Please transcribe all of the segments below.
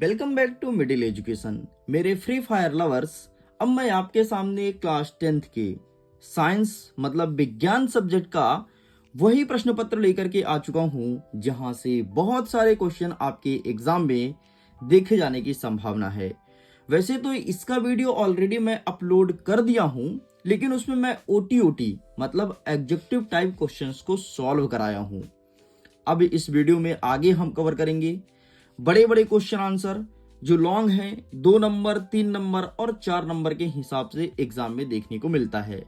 Welcome back to Middle Education. मेरे Free Fire lovers, अब मैं आपके सामने क्लास 10th के साइंस मतलब विज्ञान सब्जेक्ट का वही प्रश्न पत्र लेकर के आ चुका हूं जहां से बहुत सारे क्वेश्चन आपके एग्जाम में देखे जाने की संभावना है। वैसे तो इसका वीडियो ऑलरेडी मैं अपलोड कर दिया हूं, लेकिन उसमें मैं ओटी मतलब एग्जेक्टिव टाइप क्वेश्चंस को सॉल्व कराया हूं। अब इस वीडियो में आगे हम कवर करेंगे बड़े बड़े क्वेश्चन आंसर जो लॉन्ग हैं, 2 नंबर, 3 नंबर और 4 नंबर के हिसाब से एग्जाम में देखने को मिलता है।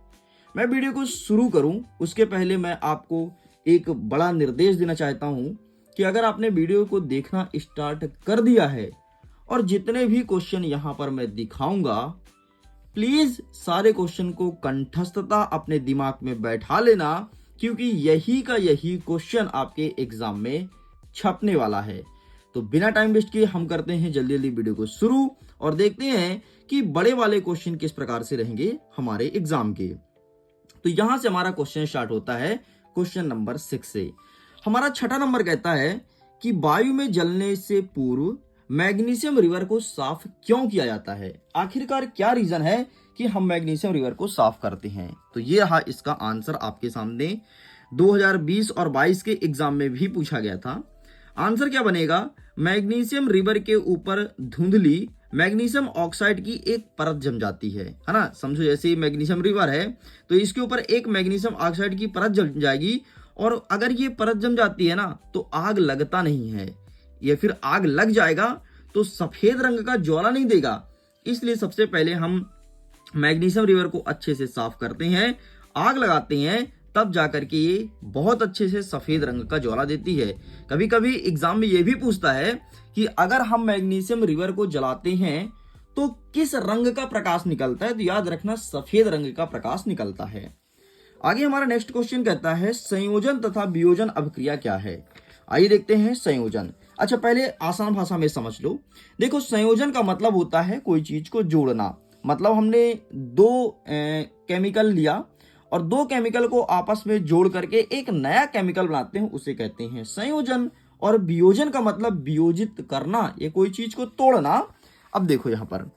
मैं वीडियो को शुरू करूं उसके पहले मैं आपको एक बड़ा निर्देश देना चाहता हूं कि अगर आपने वीडियो को देखना स्टार्ट कर दिया है और जितने भी क्वेश्चन यहां पर मैं दिखाऊंगा, प्लीज सारे क्वेश्चन को कंठस्थता अपने दिमाग में बैठा लेना, क्योंकि यही का यही क्वेश्चन आपके एग्जाम में छपने वाला है। तो बिना टाइम वेस्ट किए हम करते हैं जल्दी जल्दी वीडियो को शुरू और देखते हैं कि बड़े वाले क्वेश्चन किस प्रकार से रहेंगे हमारे एग्जाम के। तो यहां से हमारा क्वेश्चन स्टार्ट होता है क्वेश्चन नंबर 6 से। हमारा छठा नंबर कहता है कि वायु में जलने से पूर्व मैग्नीशियम रिवर को साफ क्यों किया जाता है। आखिरकार क्या रीजन है कि हम मैग्नीशियम रिवर को साफ करते हैं। तो ये रहा इसका आंसर आपके सामने। 2020 और 22 के एग्जाम में भी पूछा गया था। आंसर क्या बनेगा, मैग्नीशियम रिवर के ऊपर धुंधली मैग्नीशियम ऑक्साइड की एक परत जम जाती है ना। समझो जैसे मैग्नीशियम रिवर है तो इसके ऊपर एक मैग्नीशियम ऑक्साइड की परत जम जाएगी, और अगर ये परत जम जाती है ना तो आग लगता नहीं है, या फिर आग लग जाएगा तो सफेद रंग का ज्वाला नहीं देगा। इसलिए सबसे पहले हम मैग्नीशियम रिवर को अच्छे से साफ करते हैं, आग लगाते हैं, तब जाकर के ये बहुत अच्छे से सफेद रंग का ज्वाला देती है। कभी कभी एग्जाम में ये भी पूछता है कि अगर हम मैग्नीशियम रिवर को जलाते हैं तो किस रंग का प्रकाश निकलता है। तो याद रखना सफेद रंग का प्रकाश निकलता है। आगे हमारा नेक्स्ट क्वेश्चन कहता है संयोजन तथा वियोजन अभिक्रिया क्या है। आइए देखते हैं संयोजन। अच्छा, पहले आसान भाषा में समझ लो। देखो, संयोजन का मतलब होता है कोई चीज को जोड़ना। मतलब हमने दो केमिकल लिया और दो केमिकल को आपस में जोड़ करके एक नया केमिकल बनाते हैं, उसे कहते हैं संयोजन। और वियोजन का मतलब वियोजित करना, ये कोई चीज को तोड़ना। अब देखो यहां पर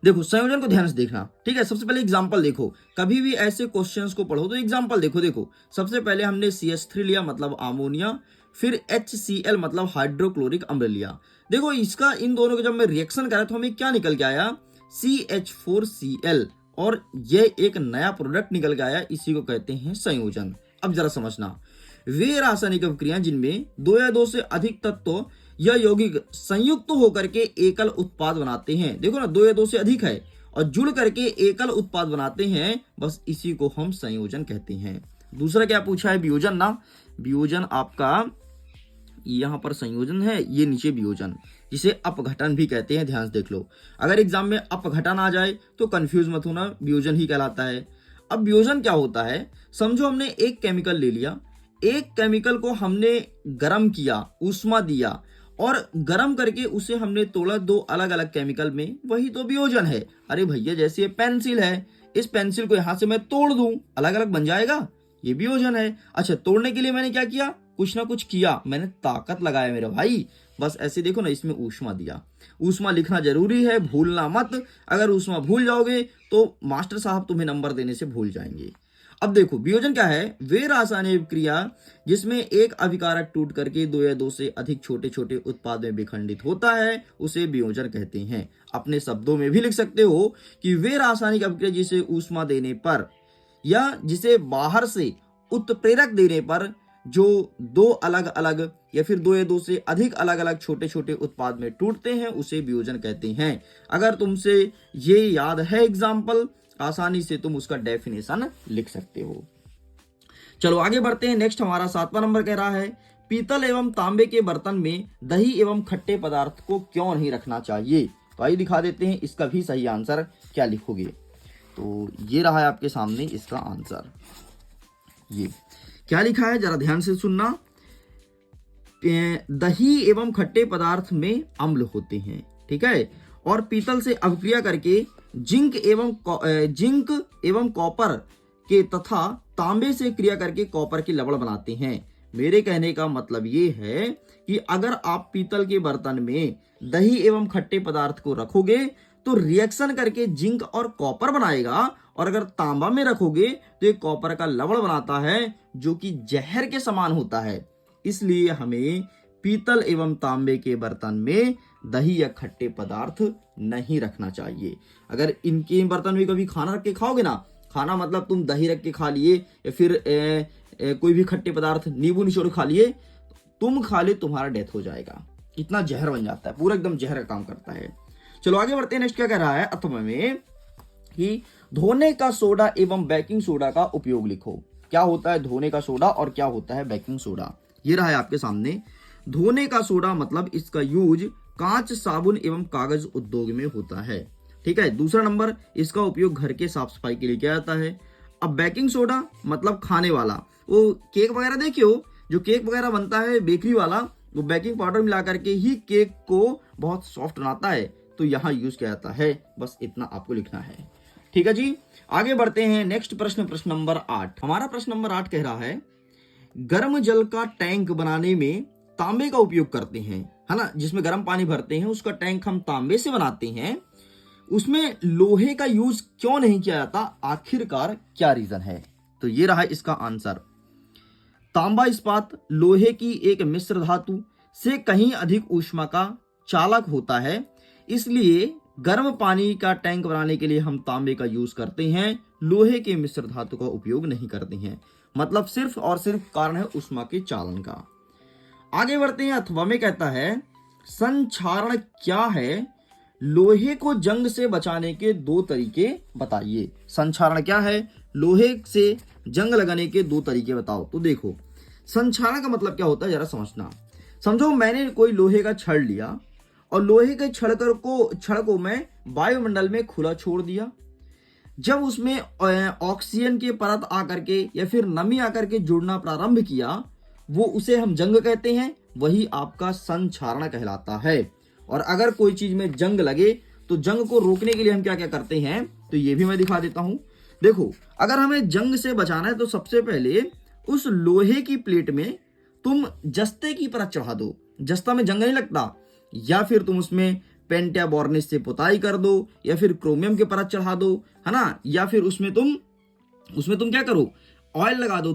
देखो, संयोजन को ध्यान से देखना, ठीक है। सबसे पहले एग्जांपल देखो, कभी भी ऐसे क्वेश्चंस को पढ़ो तो एग्जांपल देखो। देखो, सबसे पहले हमने CH3 लिया मतलब अमोनिया, फिर HCl मतलब हाइड्रोक्लोरिक अम्ल लिया। देखो, इसका इन दोनों का जब मैं रिएक्शन करा तो हमें क्या निकल के आया, CH4Cl, और ये एक नया प्रोडक्ट निकल के आया, इसी को कहते हैं संयोजन। अब जरा समझना, वे रासायनिक अभिक्रियाएं जिनमें 2 या 2 से अधिक तत्व या यौगिक संयुक्त होकर के एकल उत्पाद बनाते हैं। देखो ना, 2 या 2 से अधिक है और जुड़ करके एकल उत्पाद बनाते हैं, बस इसी को हम संयोजन कहते हैं। दूसरा क्या पूछा है, वियोजन ना। वियोजन आपका यहां पर संयोजन है, ये नीचे वियोजन, जिसे अपघटन भी कहते हैं। ध्यान से देख लो, अगर एग्जाम में अपघटन आ जाए तो कंफ्यूज मत होना, वियोजन ही कहलाता है। अब वियोजन क्या होता है, समझो हमने एक केमिकल ले लिया, एक केमिकल को हमने गर्म किया, ऊष्मा दिया और गर्म करके उसे हमने तोड़ा 2 अलग अलग केमिकल में, वही तो वियोजन है। अरे भैया, जैसे ये पेंसिल है, इस पेंसिल को यहां से मैं तोड़ दूं, अलग अलग बन जाएगा, ये वियोजन है। अच्छा, तोड़ने के लिए मैंने क्या किया, कुछ ना कुछ किया, मैंने ताकत लगाया मेरे भाई। बस ऐसे देखो ना, इसमें ऊष्मा दिया। ऊष्मा लिखना जरूरी है, भूलना मत। अगर ऊष्मा भूल जाओगे तो मास्टर साहब तुम्हें नंबर देने से भूल जाएंगे। अब देखो, वियोजन क्या है, वे रासायनिक क्रिया जिसमें एक अभिकारक टूट करके 2 या 2 से अधिक छोटे छोटे उत्पाद में विखंडित होता है, उसे वियोजन कहते हैं। अपने शब्दों में भी लिख सकते हो कि वे रासायनिक अभिक्रिया जिसे ऊष्मा देने पर या जिसे बाहर से उत्प्रेरक देने पर जो 2 अलग अलग या फिर 2 या 2 से अधिक अलग अलग छोटे छोटे उत्पाद में टूटते हैं, उसे वियोजन कहते हैं। अगर तुमसे ये याद है एग्जाम्पल, आसानी से तुम उसका डेफिनेशन लिख सकते हो। चलो आगे बढ़ते हैं। नेक्स्ट हमारा 7वां नंबर कह रहा है पीतल एवं तांबे के बर्तन में दही एवं खट्टे पदार्थ को क्यों नहीं रखना चाहिए। तो आइए दिखा देते हैं इसका भी सही आंसर क्या लिखोगे। तो ये रहा है आपके सामने इसका आंसर। ये क्या लिखा है, जरा ध्यान से सुनना। दही एवं खट्टे पदार्थ में अम्ल होते हैं, ठीक है, और पीतल से अभिक्रिया करके जिंक एवं कॉपर के तथा तांबे से क्रिया करके कॉपर की लवण बनाते हैं। मेरे कहने का मतलब ये है कि अगर आप पीतल के बर्तन में दही एवं खट्टे पदार्थ को रखोगे तो रिएक्शन करके जिंक और कॉपर बनाएगा, और अगर तांबा में रखोगे तो ये कॉपर का लवण बनाता है जो कि जहर के समान होता है। इसलिए हमें पीतल एवं तांबे के बर्तन में दही या खट्टे पदार्थ नहीं रखना चाहिए। अगर इनके बर्तन में कभी खाना रख के खाओगे ना, खाना मतलब तुम दही रख के खा लिए या फिर कोई भी खट्टे पदार्थ नींबू निचोड़ खा लिए, तुम खा ले तुम्हारा डेथ हो जाएगा। इतना जहर बन जाता है, पूरा एकदम जहर का काम करता है। चलो आगे बढ़ते हैं। नेक्स्ट क्या कह रहा है अथवा में कि धोने का सोडा एवं बेकिंग सोडा का उपयोग लिखो। क्या होता है धोने का सोडा और क्या होता है बेकिंग सोडा, ये रहा है आपके सामने। धोने का सोडा मतलब इसका यूज कांच, साबुन एवं कागज उद्योग में होता है। ठीक है। दूसरा नंबर, इसका उपयोग घर के साफ सफाई के लिए किया जाता है। अब बेकिंग सोडा मतलब खाने वाला, वो केक वगैरह देखिए हो, जो केक वगैरह बनता है बेकरी वाला, वो बेकिंग पाउडर मिला करके ही केक को बहुत सॉफ्ट बनाता है, तो यहाँ यूज किया जाता है। बस इतना आपको लिखना है। ठीक है जी, आगे बढ़ते हैं। नेक्स्ट प्रश्न, प्रश्न नंबर 8। हमारा प्रश्न नंबर 8 कह रहा है गर्म जल का टैंक बनाने में तांबे का उपयोग करते हैं, है ना, जिसमें गर्म पानी भरते हैं उसका टैंक हम तांबे से बनाते हैं, उसमें लोहे का यूज क्यों नहीं किया जाता, आखिरकार क्या रीजन है। तो ये रहा इसका आंसर। तांबा इस्पात लोहे की एक मिश्र धातु से कहीं अधिक ऊष्मा का चालक होता है, इसलिए गर्म पानी का टैंक बनाने के लिए हम तांबे का यूज करते हैं, लोहे के मिश्र धातु का उपयोग नहीं करते हैं। मतलब सिर्फ और सिर्फ कारण है ऊष्मा के चालन का। आगे बढ़ते हैं। अथवा में कहता है संक्षारण क्या है, लोहे को जंग से बचाने के 2 तरीके बताइए। संक्षारण क्या है, लोहे से जंग लगाने के 2 तरीके बताओ। तो देखो संक्षारण का मतलब क्या होता है जरा समझना। समझो मैंने कोई लोहे का छड़ लिया और लोहे के छड़ को मैं वायुमंडल में खुला छोड़ दिया। जब उसमें ऑक्सीजन के परत आकर के या फिर नमी आकर के जुड़ना प्रारंभ किया, वो उसे हम जंग कहते हैं, वही आपका संक्षारण कहलाता है। और अगर कोई चीज में जंग लगे तो जंग को रोकने के लिए हम क्या क्या करते हैं, तो ये भी मैं दिखा देता हूं। देखो अगर हमें जंग से बचाना है तो सबसे पहले उस लोहे की प्लेट में तुम जस्ते की परत चढ़ा दो। जस्ता में जंग नहीं लगता। या फिर तुम उसमें पेंट या वार्निश से पुताई कर दो, या फिर क्रोमियम की परत चढ़ा दो, है ना, या फिर उसमें तुम क्या करो, ऑयल लगा दो,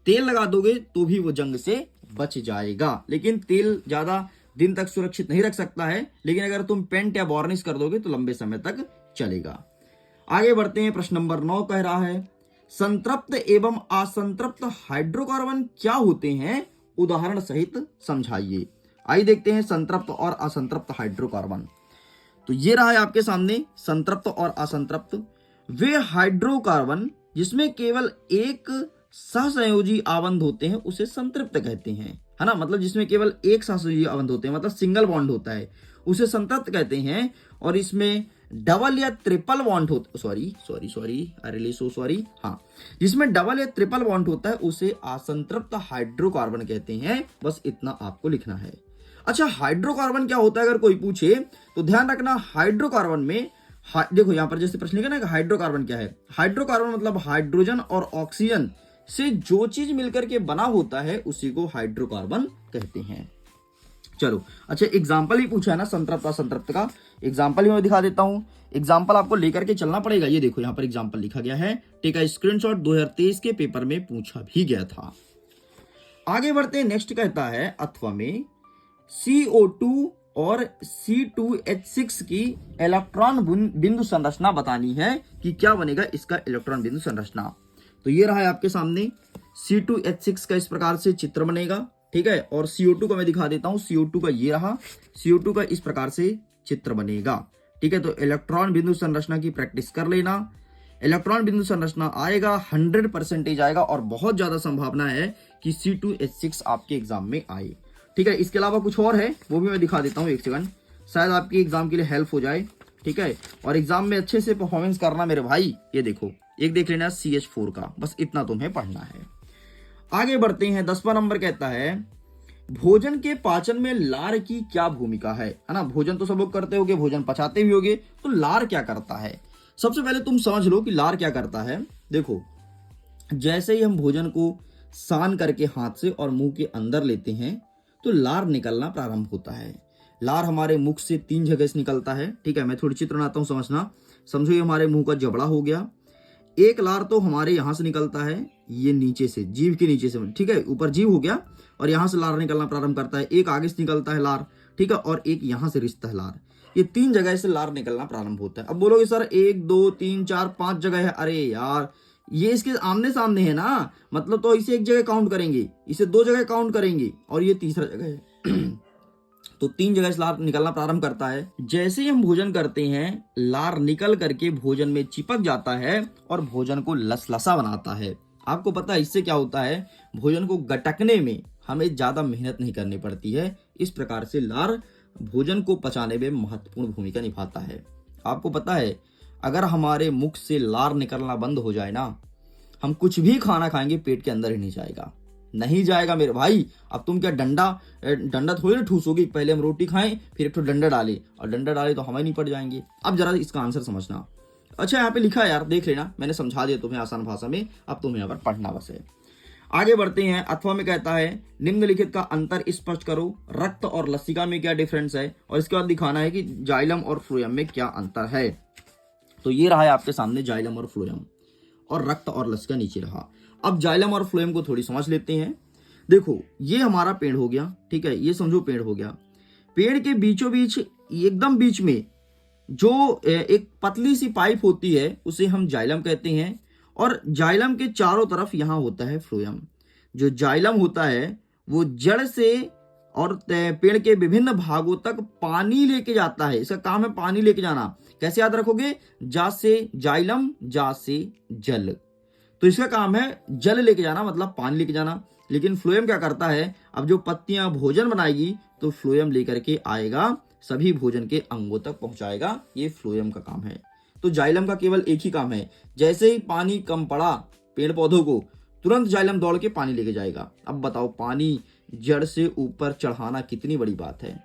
तेल लगा दोगे तो भी वो जंग से बच जाएगा। लेकिन तेल ज्यादा दिन तक सुरक्षित नहीं रख सकता है, लेकिन अगर तुम पेंट या वार्निश कर दोगे तो लंबे समय तक चलेगा। आगे बढ़ते हैं। प्रश्न नंबर 9 कह रहा है संतृप्त एवं असंतृप्त हाइड्रोकार्बन क्या होते हैं, उदाहरण सहित समझाइए। आइए देखते हैं संतृप्त और असंतृप्त हाइड्रोकार्बन। तो ये रहा है आपके सामने संतृप्त और असंतृप्त। वे हाइड्रोकार्बन जिसमें केवल एक सहसंयोजी आबंध होते हैं उसे संतृप्त कहते हैं, है ना, मतलब जिसमें केवल एक सहसंयोजी आबंध होते हैं, मतलब सिंगल बॉन्ड होता है, उसे संतृप्त कहते हैं। और इसमें डबल या ट्रिपल बॉन्ड होता, सॉरी, हाँ, जिसमें डबल या ट्रिपल बॉन्ड होता है उसे असंतृप्त हाइड्रोकार्बन कहते हैं। बस इतना आपको लिखना है। अच्छा, हाइड्रोकार्बन क्या होता है अगर कोई पूछे तो ध्यान रखना, हाइड्रोकार्बन में देखो यहां पर जैसे प्रश्न लिखा ना कि हाइड्रोकार्बन क्या है। हाइड्रोकार्बन मतलब हाइड्रोजन और ऑक्सीजन से जो चीज मिलकर के बना होता है उसी को हाइड्रोकार्बन कहते हैं। चलो अच्छा, एग्जाम्पल ही पूछा है ना संतृप्त असंतृप्त का, एग्जाम्पल ही मैं दिखा देता हूं। एग्जाम्पल आपको लेकर के चलना पड़ेगा। ये देखो यहाँ पर एग्जाम्पल लिखा गया है, टेक अ स्क्रीनशॉट, 2023 के पेपर में पूछा भी गया था। आगे बढ़ते हैं। नेक्स्ट कहता है अथवा में CO2 और C2H6 की इलेक्ट्रॉन बिंदु संरचना बतानी है कि क्या बनेगा इसका इलेक्ट्रॉन बिंदु संरचना। तो ये रहा है आपके सामने, C2H6 का इस प्रकार से चित्र बनेगा, ठीक है। और CO2 का मैं दिखा देता हूं, CO2 का ये रहा, CO2 का इस प्रकार से चित्र बनेगा, ठीक है। तो इलेक्ट्रॉन बिंदु संरचना की प्रैक्टिस कर लेना। इलेक्ट्रॉन बिंदु संरचना आएगा 100% आएगा, और बहुत ज्यादा संभावना है कि C2H6 आपके एग्जाम में आए, ठीक है। इसके अलावा कुछ और है वो भी मैं दिखा देता हूँ, एक सेकंड, शायद आपकी एग्जाम के लिए हेल्प हो जाए, ठीक है। और एग्जाम में अच्छे से परफॉर्मेंस करना मेरे भाई। ये देखो एक देख लेना CH4 का, बस इतना तुम्हें पढ़ना है। आगे बढ़ते हैं। 10वां नंबर कहता है भोजन के पाचन में लार की क्या भूमिका है ना। भोजन तो सब लोग करते होगे, भोजन पचाते भी होगे, तो लार क्या करता है। सबसे पहले तुम समझ लो कि लार क्या करता है। देखो जैसे ही हम भोजन को सान करके हाथ से और मुंह के अंदर लेते हैं तो लार निकलना प्रारंभ होता है। लार हमारे मुख से 3 जगह से निकलता है। ठीक है, मैं थोड़ी चित्र बनाता हूँ, समझना। समझो ये हमारे मुंह का जबड़ा हो गया। एक लार तो हमारे यहाँ से निकलता है, ये नीचे से, जीभ के नीचे से। ठीक है, ऊपर जीभ हो गया और यहाँ से लार निकलना प्रारंभ करता है। एक आगे से निकलता है लार, ठीक है, और एक यहाँ से रिश्ता है लार। ये 3 जगह से लार निकलना प्रारंभ होता है। अब बोलोगे सर 1 2 3 4 5 जगह है। अरे यार, ये इसके आमने सामने है ना, मतलब तो इसे 1 जगह काउंट करेंगे, इसे 2 जगह काउंट करेंगे और ये तीसरा जगह है। तो 3 जगह से लार निकलना प्रारंभ करता है। जैसे ही हम भोजन करते हैं, लार निकल करके भोजन में चिपक जाता है और भोजन को लसलसा बनाता है। आपको पता है इससे क्या होता है, भोजन को गटकने में हमें ज्यादा मेहनत नहीं करनी पड़ती है। इस प्रकार से लार भोजन को पचाने में महत्वपूर्ण भूमिका निभाता है। आपको पता है अगर हमारे मुख से लार निकलना बंद हो जाए ना, हम कुछ भी खाना खाएंगे पेट के अंदर ही नहीं जाएगा, नहीं जाएगा मेरे भाई। अब तुम क्या डंडा थोड़ी ना ठूसोगी, पहले हम रोटी खाएं फिर एक तो डंडा डाले, और डंडा डाले तो हमें नहीं पड़ जाएंगे। अब जरा इसका आंसर समझना। अच्छा यहाँ पे लिखा है यार, देख लेना, मैंने समझा दिया तुम्हें आसान भाषा में, अब तुम्हें यहाँ पर पढ़ना बस है। आगे बढ़ते हैं। अथवा में कहता है निम्नलिखित का अंतर स्पष्ट करो, रक्त और लसिका में क्या डिफरेंस है, और इसके बाद दिखाना है कि जाइलम और फ्लोएम में क्या अंतर है। तो ये रहा है आपके सामने जाइलम और फ्लोएम, और रक्त और लसिका नीचे रहा। अब जाइलम और फ्लोएम को थोड़ी समझ लेते हैं। देखो ये हमारा पेड़ हो गया, ठीक है, ये समझो पेड़ हो गया। पेड़ के बीचों बीच, एकदम बीच में जो एक पतली सी पाइप होती है उसे हम जाइलम कहते हैं, और जाइलम के चारों तरफ यहां होता है फ्लोएम। जो जाइलम होता है वो जड़ से और पेड़ के विभिन्न भागों तक पानी लेके जाता है। इसका काम है पानी लेके जाना। कैसे याद रखोगे, जा से जाइलम, जा से जल, तो इसका काम है जल लेके जाना, मतलब पानी लेके जाना। लेकिन फ्लोएम क्या करता है, अब जो पत्तियां भोजन बनाएगी तो फ्लोएम लेकर के आएगा, सभी भोजन के अंगों तक पहुंचाएगा। ये फ्लोएम का काम है। तो जाइलम का केवल एक ही काम है, जैसे ही पानी कम पड़ा पेड़ पौधों को, तुरंत जाइलम दौड़ के पानी लेके जाएगा। अब बताओ पानी जड़ से ऊपर चढ़ाना कितनी बड़ी बात है,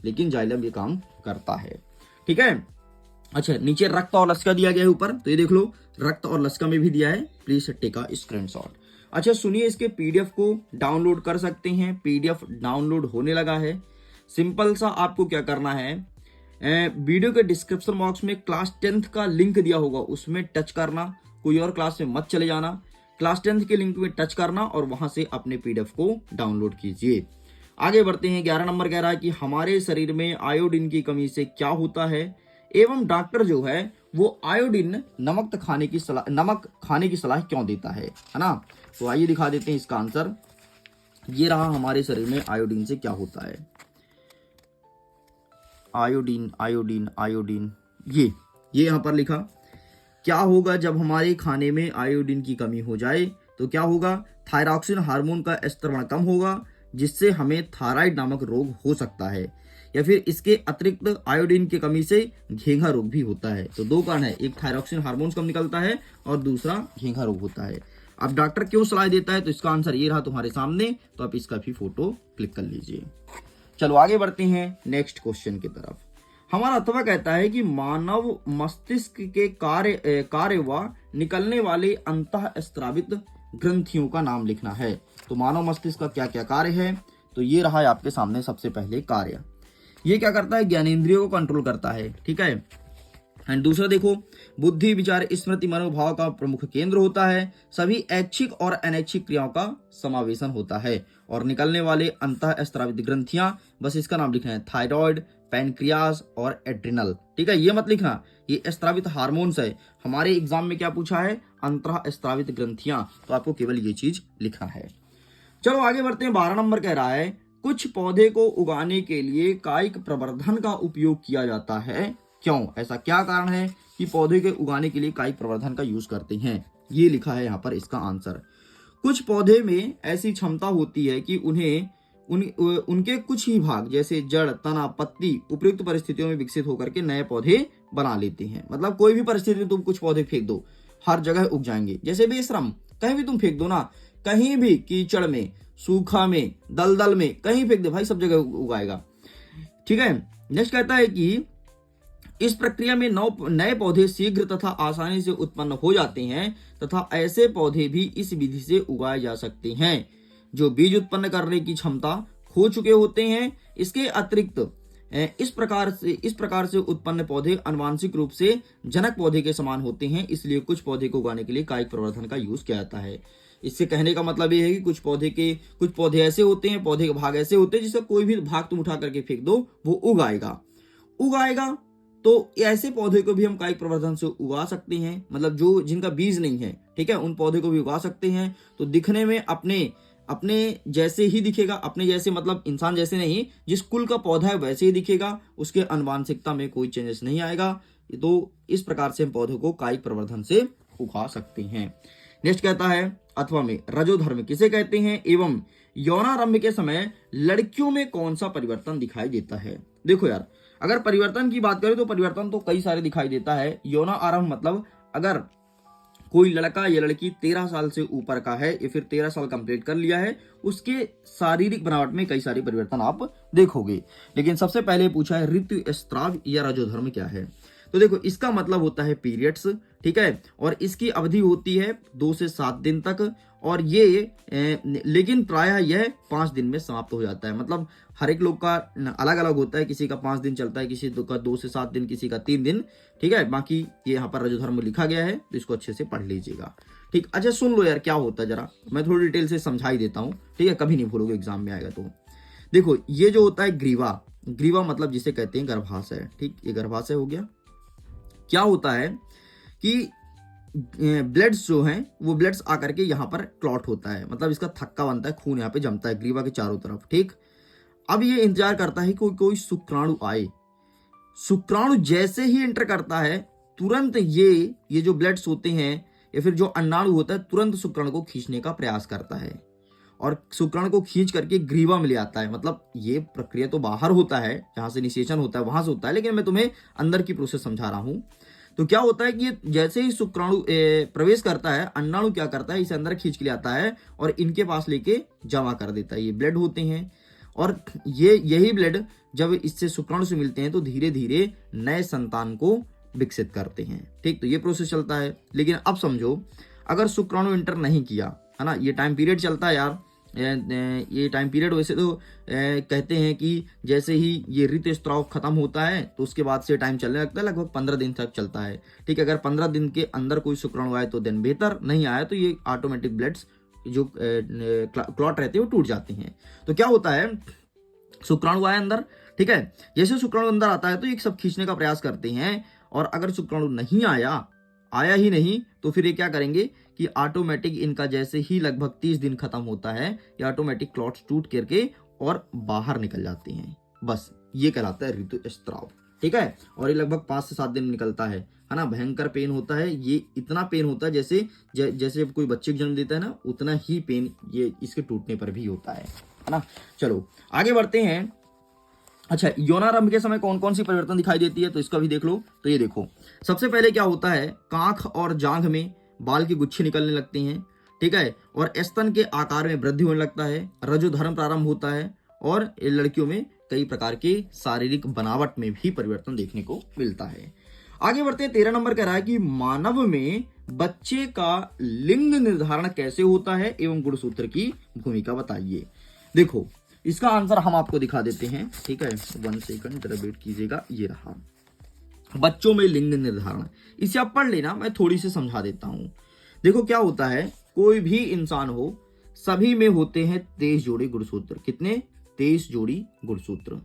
लेकिन जाइलम ये काम करता है। ठीक है। अच्छा, नीचे रक्त और लसिका दिया गया है ऊपर, तो ये देख लो रक्त और लसिका में भी दिया है, प्लीज टेक अ स्क्रीनशॉट। अच्छा सुनिए, इसके पीडीएफ को डाउनलोड कर सकते हैं। पीडीएफ डाउनलोड होने लगा है। सिंपल सा आपको क्या करना है, वीडियो के डिस्क्रिप्शन बॉक्स में क्लास 10th का लिंक दिया होगा, उसमें टच करना, कोई और क्लास में मत चले जाना, क्लास 10th के लिंक में टच करना और वहां से अपने पीडीएफ को डाउनलोड कीजिए। आगे बढ़ते हैं। 11 नंबर कह रहा है कि हमारे शरीर में आयोडीन की कमी से क्या होता है, एवं डॉक्टर जो है वो आयोडीन नमक खाने की सलाह क्यों देता है ना। तो आइए दिखा देते हैं इसका आंसर। ये रहा, हमारे शरीर में आयोडीन से क्या होता है। आयोडीन आयोडीन आयोडीन, ये यहां पर लिखा। क्या होगा जब हमारे खाने में आयोडीन की कमी हो जाए, तो क्या होगा, थायरॉक्सिन हार्मोन का स्तर कम होगा, जिससे हमें थायराइड नामक रोग हो सकता है, या फिर इसके अतिरिक्त आयोडीन की कमी से घेंघा रोग भी होता है। तो 2 कारण है, एक थायरॉक्सिन हार्मोन कम निकलता है और दूसरा घेंघा रोग होता है। अब डॉक्टर क्यों सलाह देता है, तो इसका आंसर ये रहा तुम्हारे सामने, तो आप इसका भी फोटो क्लिक कर लीजिए। चलो आगे बढ़ते हैं नेक्स्ट क्वेश्चन की तरफ। हमारा अथवा कहता है कि मानव मस्तिष्क के कार्य व निकलने वाले अंतःस्रावित ग्रंथियों का नाम लिखना है। तो मानव मस्तिष्क का क्या क्या कार्य है, तो ये रहा है आपके सामने सबसे पहले कार्य। ये क्या करता है, ज्ञानेंद्रियों को कंट्रोल करता है। ठीक है। एंड दूसरा देखो, बुद्धि विचार स्मृति मनोभाव का प्रमुख केंद्र होता है, सभी ऐच्छिक और अनैच्छिक क्रियाओं का समावेशन होता है, और निकलने वाले अंतःस्रावित ग्रंथियां, बस इसका नाम लिखना है, थायराइड, पैनक्रियास और एड्रिनल। ठीक है, ये मत लिखना, ये स्रावित हार्मोन्स है। हमारे एग्जाम में क्या पूछा है, अंतःस्रावित ग्रंथियां, तो आपको केवल ये चीज लिखना है। चलो आगे बढ़ते हैं। 12 नंबर कह रहा है कुछ पौधे को उगाने के लिए कायिक प्रवर्धन का उपयोग किया जाता है, क्यों, ऐसा क्या कारण है कि पौधे के उगाने के लिए कायिक प्रवर्धन का यूज करते हैं। ये लिखा है यहाँ पर इसका आंसर। कुछ पौधे में ऐसी क्षमता होती है कि उनके कुछ ही भाग जैसे जड़, तना, पत्ती उपयुक्त परिस्थितियों में विकसित होकर के नए पौधे बना लेते हैं। मतलब कोई भी परिस्थिति में तुम कुछ पौधे फेंक दो, हर जगह उग जाएंगे। जैसे बेशरम, कहीं भी तुम फेंक दो ना, कहीं भी कीचड़ में, सूखा में, दलदल में, कहीं फेंक दे भाई, सब जगह उगाएगा। ठीक है। नेक्स्ट कहता है कि इस प्रक्रिया में नए पौधे शीघ्र तथा आसानी से उत्पन्न हो जाते हैं तथा ऐसे पौधे भी इस विधि से उगाए जा सकते हैं जो बीज उत्पन्न करने की क्षमता खो चुके होते हैं। इसके अतिरिक्त इस प्रकार से उत्पन्न पौधे आनुवांशिक रूप से जनक पौधे के समान होते हैं, इसलिए कुछ पौधे को उगाने के लिए कायिक प्रवर्धन का यूज किया जाता है। इससे कहने का मतलब ये है कि कुछ पौधे ऐसे होते हैं, पौधे के भाग ऐसे होते हैं जिसका कोई भी भाग तुम उठा करके फेंक दो वो उगाएगा। तो ऐसे पौधे को भी हम कायिक प्रवर्धन से उगा सकते हैं, मतलब जो जिनका बीज नहीं है, ठीक है, उन पौधे को भी उगा सकते हैं। तो दिखने में अपने जैसे ही दिखेगा, अपने जैसे मतलब इंसान जैसे नहीं, जिस कुल का पौधा है वैसे ही दिखेगा, उसके आनुवांशिकता में कोई चेंजेस नहीं आएगा। तो इस प्रकार से हम पौधों को कायिक प्रवर्धन से उगा सकते हैं। नेक्स्ट कहता है अथवा में रजोधर्म किसे कहते हैं एवं यौनारंभ के समय लड़कियों में कौन सा परिवर्तन दिखाई देता है। देखो यार, अगर परिवर्तन की बात करें तो परिवर्तन तो कई सारे दिखाई देता है। यौना आरंभ मतलब अगर कोई लड़का या लड़की 13 साल से ऊपर का है या फिर 13 साल कंप्लीट कर लिया है, उसके शारीरिक बनावट में कई सारे परिवर्तन आप देखोगे। लेकिन सबसे पहले पूछा है ऋतुस्राव या रजोधर्म क्या है। तो देखो, इसका मतलब होता है पीरियड्स, ठीक है, और इसकी अवधि होती है 2 से 7 दिन तक, और ये लेकिन प्रायः यह 5 दिन में समाप्त हो जाता है। मतलब हर एक लोग का अलग अलग होता है, किसी का 5 दिन चलता है, किसी का 2 से 7 दिन, किसी का 3 दिन, ठीक है। बाकी ये यहाँ पर रजोधर्म लिखा गया है तो इसको अच्छे से पढ़ लीजिएगा, ठीक। अच्छा सुन लो यार क्या होता है, जरा मैं थोड़ी डिटेल से समझा ही देता हूँ, ठीक है, कभी नहीं भूलोगे एग्जाम में आएगा। तो देखो, ये जो होता है ग्रीवा मतलब जिसे कहते हैं गर्भाशय, ठीक, ये गर्भाशय हो गया। क्या होता है कि ब्लड्स जो हैं वो ब्लड्स आकर के यहाँ पर क्लॉट होता है, मतलब इसका थक्का बनता है, खून यहाँ पे जमता है ग्रीवा के चारों तरफ, ठीक। अब ये इंतजार करता है कि कोई शुक्राणु आए। शुक्राणु जैसे ही एंटर करता है, तुरंत ये जो ब्लड्स होते हैं या फिर जो अंडाणु होता है, तुरंत शुक्राणु को खींचने का प्रयास करता है और शुक्राणु को खींच करके ग्रीवा में ले आता है। मतलब ये प्रक्रिया तो बाहर होता है, जहां से इनिशिएशन होता है वहां से होता है, लेकिन मैं तुम्हें अंदर की प्रोसेस समझा रहा हूं। तो क्या होता है कि जैसे ही शुक्राणु प्रवेश करता है, अंडाणु क्या करता है, इसे अंदर खींच के ले आता है और इनके पास लेके जमा कर देता है। ये ब्लड होते हैं और यही ब्लड जब इससे शुक्राणु से मिलते हैं तो धीरे धीरे नए संतान को विकसित करते हैं, ठीक। तो ये प्रोसेस चलता है। लेकिन अब समझो, अगर शुक्राणु एंटर नहीं किया, है ना, ये टाइम पीरियड चलता है यार, ये टाइम पीरियड वैसे तो कहते हैं कि जैसे ही ये ऋतुस्राव खत्म होता है तो उसके बाद से टाइम चलने लगता है, लगभग 15 दिन तक चलता है, ठीक है। अगर 15 दिन के अंदर कोई शुक्राणु आए तो दिन बेहतर, नहीं आया तो ये ऑटोमेटिक ब्लड्स जो क्लॉट रहते हैं वो टूट जाते हैं। तो क्या होता है, शुक्राणु आया अंदर, ठीक है, जैसे शुक्राणु अंदर आता है तो ये सब खींचने का प्रयास करते हैं, और अगर शुक्राणु नहीं आया ही नहीं तो फिर ये क्या करेंगे कि ऑटोमेटिक इनका जैसे ही लगभग 30 दिन खत्म होता है, ये ऑटोमेटिक क्लॉट्स टूट करके और बाहर निकल जाते हैं। बस ये कहलाता है ऋतुस्राव, ठीक है। और ये लगभग 5 से 7 दिन निकलता है ना। भयंकर पेन होता है, ये इतना पेन होता है जैसे कोई बच्चे को जन्म देता है ना, उतना ही पेन ये इसके टूटने पर भी होता है ना। चलो आगे बढ़ते हैं। अच्छा, यौनारंभ के समय कौन कौन सी परिवर्तन दिखाई देती है तो इसका भी देख लो। तो ये देखो, सबसे पहले क्या होता है, कांख और जांघ में बाल के गुच्छे निकलने लगते हैं, ठीक है, और स्तन के आकार में वृद्धि होने लगता है, रजोधर्म प्रारंभ होता है, और लड़कियों में कई प्रकार के शारीरिक बनावट में भी परिवर्तन देखने को मिलता है। आगे बढ़ते हैं। 13 नंबर कह रहा है कि मानव में बच्चे का लिंग निर्धारण कैसे होता है एवं गुणसूत्र की भूमिका बताइए। देखो, इसका आंसर हम आपको दिखा देते हैं, ठीक है, 1 सेकंड जरा वेट कीजिएगा। ये रहा बच्चों में लिंग निर्धारण, इसे आप पढ़ लेना, मैं थोड़ी सी समझा देता हूं। देखो क्या होता है, कोई भी इंसान हो, सभी में होते हैं 23 जोड़ी गुणसूत्र। कितने? 23 जोड़ी गुणसूत्र।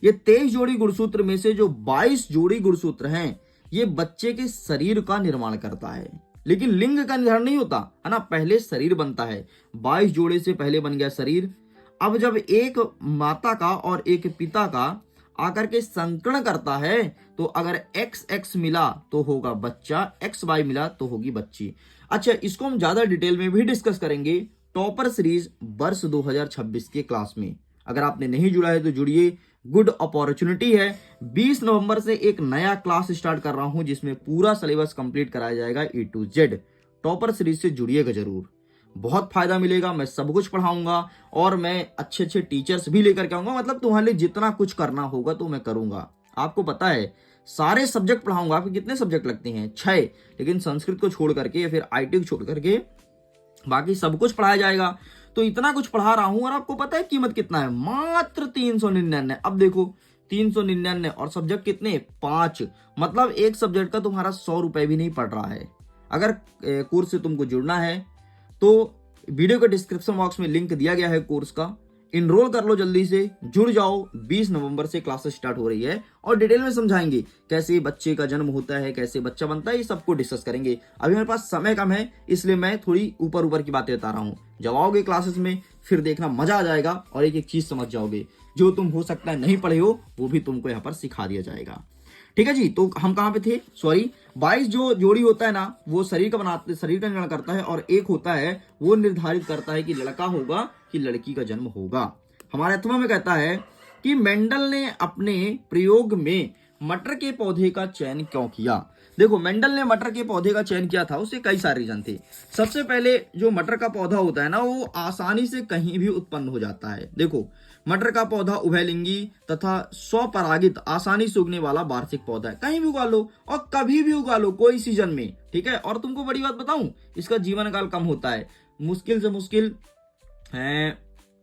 ये 23 जोड़ी गुणसूत्र में से जो 22 जोड़ी गुणसूत्र हैं, ये बच्चे के शरीर का निर्माण करता है, लेकिन लिंग का निर्धारण नहीं होता, है ना। पहले शरीर बनता है, 22 जोड़े से पहले बन गया शरीर। अब जब एक माता का और एक पिता का आकर के संकरण करता है तो अगर XX मिला तो होगा बच्चा, XY मिला तो होगी बच्ची। अच्छा, इसको हम ज्यादा डिटेल में भी डिस्कस करेंगे टॉपर सीरीज वर्ष 2026 के क्लास में। अगर आपने नहीं जुड़ा है तो जुड़िए, गुड अपॉर्चुनिटी है। 20 नवंबर से एक नया क्लास स्टार्ट कर रहा हूं जिसमें पूरा सिलेबस कंप्लीट कराया जाएगा A to Z। Topper series से जुड़िएगा जरूर, बहुत फायदा मिलेगा। मैं सब कुछ पढ़ाऊंगा और मैं अच्छे अच्छे टीचर्स भी लेकर के आऊंगा, मतलब तुम्हारे लिए जितना कुछ करना होगा तो मैं करूंगा, आपको पता है सारे सब्जेक्ट पढ़ाऊंगा। आपके कितने सब्जेक्ट लगते हैं? 6। लेकिन संस्कृत को छोड़ करके या फिर आईटी को छोड़ करके बाकी सब कुछ पढ़ाया जाएगा। तो इतना कुछ पढ़ा रहा हूं और आपको पता है कीमत कितना है? मात्र 399। अब देखो 399 और सब्जेक्ट कितने? 5। मतलब एक सब्जेक्ट का तुम्हारा 100 रुपए भी नहीं पड़ रहा है। अगर कोर्स से तुमको जुड़ना है तो वीडियो के डिस्क्रिप्शन बॉक्स में लिंक दिया गया है कोर्स का, इनरोल कर लो, जल्दी से जुड़ जाओ। 20 नवंबर से क्लासेस स्टार्ट हो रही है और डिटेल में समझाएंगे कैसे बच्चे का जन्म होता है, कैसे बच्चा बनता है, ये सबको डिस्कस करेंगे। अभी मेरे पास समय कम है इसलिए मैं थोड़ी ऊपर ऊपर की बातें बता रहा हूँ। जब आओगे क्लासेस में फिर देखना मजा आ जाएगा और एक एक चीज समझ जाओगे। जो तुम हो सकता है नहीं पढ़े हो वो भी तुमको यहाँ पर सिखा दिया जाएगा। ठीक है जी, तो हम कहाँ पे थे? सॉरी, 22 जो जोड़ी होता है ना वो शरीर का निर्माण करता है और एक होता है वो निर्धारित करता है कि लड़का होगा कि लड़की का जन्म होगा। हमारे 8वां में कहता है कि मेंडल ने अपने प्रयोग में मटर के पौधे का चयन क्यों किया? देखो मेंडल ने मटर के पौधे का चयन किया था, उससे कई सारे रीजन थे। सबसे पहले जो मटर का पौधा होता है ना वो आसानी से कहीं भी उत्पन्न हो जाता है। देखो मटर का पौधा उभयलिंगी तथा स्वपरागित आसानी से उगने वाला वार्षिक पौधा है। कहीं भी उगा लो और कभी भी उगा लो, कोई सीजन में। ठीक है, और तुमको बड़ी बात बताऊं, इसका जीवन काल कम होता है। मुश्किल से मुश्किल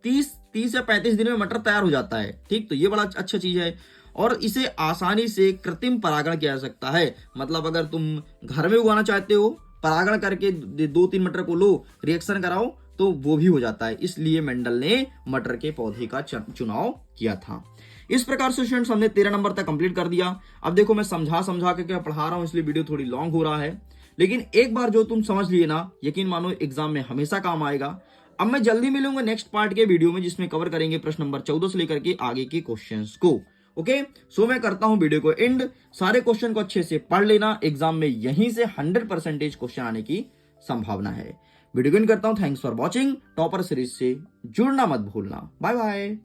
30 या 35 दिन में मटर तैयार हो जाता है। ठीक, तो ये बड़ा अच्छा चीज है और इसे आसानी से कृत्रिम परागण किया जा सकता है। मतलब अगर तुम घर में उगाना चाहते हो, परागण करके 2-3 मटर को लो, रिएक्शन कराओ तो वो भी हो जाता है। इसलिए मेंडल ने मटर के पौधे का चुनाव किया था। इस प्रकार से स्टूडेंट्स हमने 13 नंबर तक कंप्लीट कर दिया। अब देखो मैं समझा के क्या पढ़ा रहा हूं इसलिए वीडियो थोड़ी लॉन्ग हो रहा है, लेकिन एक बार जो तुम समझ लिए ना, यकीन मानो एग्जाम में हमेशा काम आएगा। अब मैं जल्दी मिलूंगा नेक्स्ट पार्ट के वीडियो में जिसमें कवर करेंगे प्रश्न नंबर 14 से लेकर के आगे के क्वेश्चंस को। ओके, सो मैं करता हूं वीडियो को एंड। सारे क्वेश्चन को अच्छे से पढ़ लेना, एग्जाम में यहीं से 100% क्वेश्चन आने की संभावना है। वीडियो को एंड करता हूं। Thanks for watching. Topper series से जुड़ना मत भूलना। Bye bye.